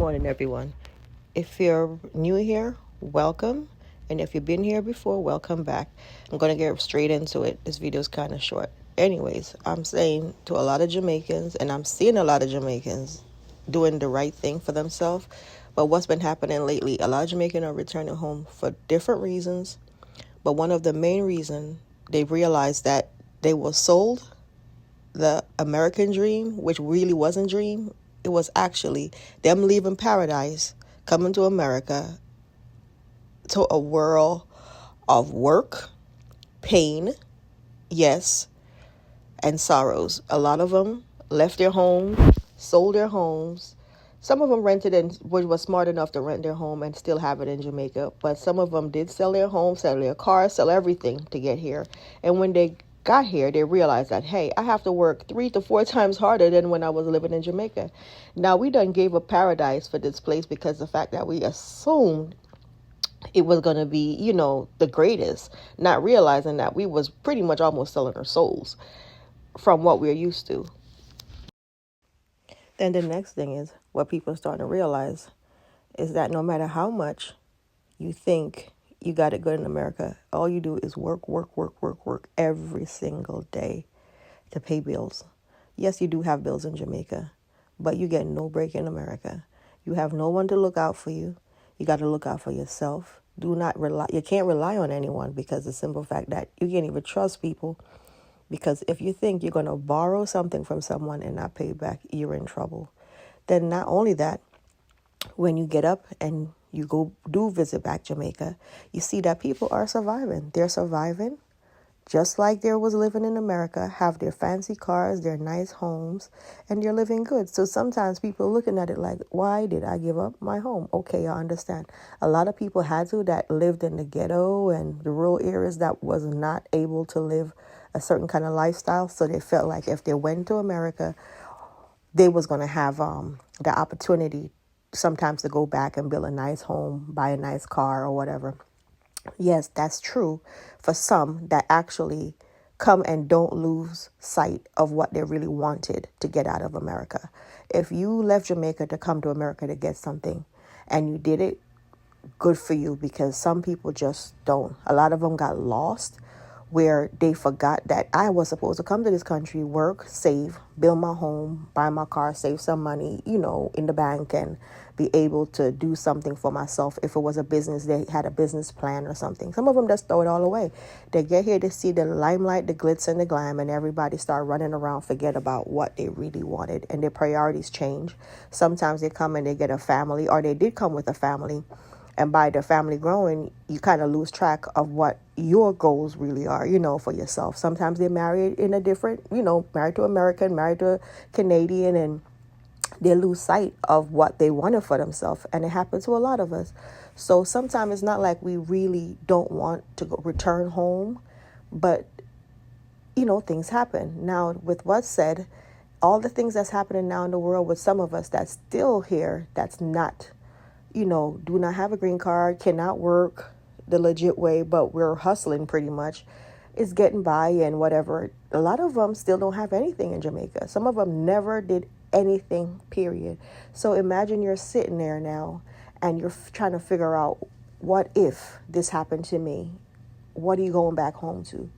morning, everyone. If you're new here, welcome. And if you've been here before, welcome back. I'm going to get straight into it. This video is kind of short. Anyways, I'm saying to a lot of Jamaicans, and I'm seeing a lot of Jamaicans doing the right thing for themselves. But what's been happening lately, a lot of Jamaicans are returning home for different reasons. But one of the main reasons, they realized that they were sold the American dream, which really wasn't a dream. It was actually them leaving paradise, coming to America, to a world of work, pain, yes, and sorrows. A lot of them left their homes, sold their homes. Some of them rented and were smart enough to rent their home and still have it in Jamaica. But some of them did sell their home, sell their car, sell everything to get here. And when they got here, they realized that, hey, I have to work 3 to 4 times harder than when I was living in Jamaica. Now, we done gave a paradise for this place because the fact that we assumed it was going to be, the greatest, not realizing that we was pretty much almost selling our souls from what we're used to. Then the next thing is what people are starting to realize is that no matter how much you think you got it good in America, all you do is work every single day to pay bills. Yes, you do have bills in Jamaica, but you get no break in America. You have no one to look out for you. You got to look out for yourself. You can't rely on anyone because the simple fact that you can't even trust people. Because if you think you're going to borrow something from someone and not pay back, you're in trouble. Then not only that, when you get up and you do visit back Jamaica, you see that people are surviving. They're surviving just like they was living in America, have their fancy cars, their nice homes, and they're living good. So sometimes people are looking at it like, why did I give up my home? Okay, I understand. A lot of people had to that lived in the ghetto and the rural areas that was not able to live a certain kind of lifestyle. So they felt like if they went to America, they was going to have the opportunity sometimes to go back and build a nice home, buy a nice car or whatever. Yes, that's true for some that actually come and don't lose sight of what they really wanted to get out of America. If you left Jamaica to come to America to get something and you did it, good for you, because some people just don't. A lot of them got lost where they forgot that I was supposed to come to this country, work, save, build my home, buy my car, save some money, in the bank and be able to do something for myself. If it was a business, they had a business plan or something. Some of them just throw it all away. They get here to see the limelight, the glitz and the glam, and everybody start running around, forget about what they really wanted, and their priorities change. Sometimes they come and they get a family, or they did come with a family, and by the family growing, you kind of lose track of what your goals really are, for yourself. Sometimes they're married in a different, married to American, married to Canadian, and they lose sight of what they wanted for themselves. And it happens to a lot of us. So sometimes it's not like we really don't want to return home, but, things happen. Now, with what's said, all the things that's happening now in the world with some of us that's still here, that's not, do not have a green card, cannot work the legit way, but we're hustling pretty much, is getting by and whatever. A lot of them still don't have anything in Jamaica. Some of them never did anything, period. So imagine you're sitting there now and you're trying to figure out, what if this happened to me? What are you going back home to?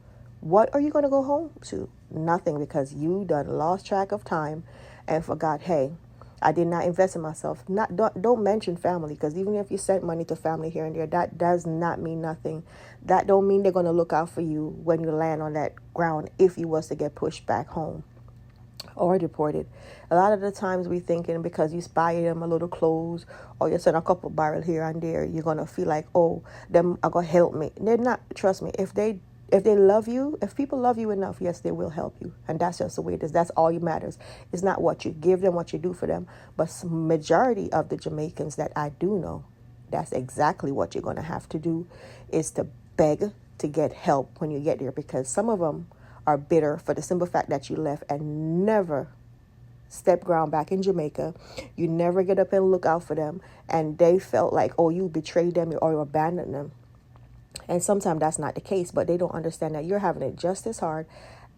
What are you going to go home to? Nothing, because you done lost track of time and forgot, hey, I did not invest in myself. Don't mention family, because even if you sent money to family here and there, that does not mean nothing. That don't mean they're going to look out for you when you land on that ground if you was to get pushed back home or deported. A lot of the times we thinking because you buy them a little clothes or you send a couple barrel here and there, you're going to feel like, oh, them are going to help me. They're not. Trust me. If they love you, if people love you enough, yes, they will help you. And that's just the way it is. That's all that matters. It's not what you give them, what you do for them. But majority of the Jamaicans that I do know, that's exactly what you're going to have to do, is to beg to get help when you get there, because some of them are bitter for the simple fact that you left and never step ground back in Jamaica. You never get up and look out for them, and they felt like, oh, you betrayed them or you abandoned them. And sometimes that's not the case, but they don't understand that you're having it just as hard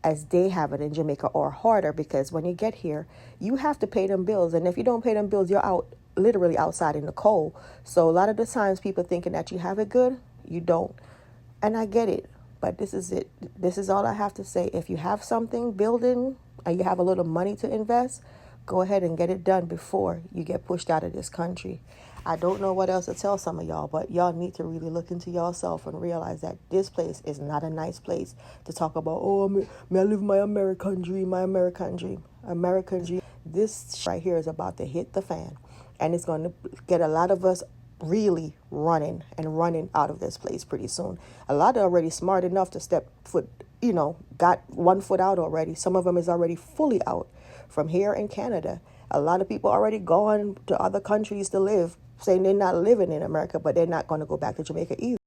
as they have it in Jamaica, or harder, because when you get here, you have to pay them bills. And if you don't pay them bills, you're out literally outside in the cold. So a lot of the times people thinking that you have it good, you don't. And I get it, but this is it. This is all I have to say. If you have something building and you have a little money to invest, go ahead and get it done before you get pushed out of this country. I don't know what else to tell some of y'all, but y'all need to really look into yourself and realize that this place is not a nice place to talk about, oh, may I live my American dream, my American dream. American dream. This right here is about to hit the fan, and it's going to get a lot of us really running out of this place pretty soon. A lot are already smart enough to step foot, got 1 foot out already. Some of them is already fully out from here in Canada. A lot of people already gone to other countries to live, saying they're not living in America, but they're not going to go back to Jamaica either.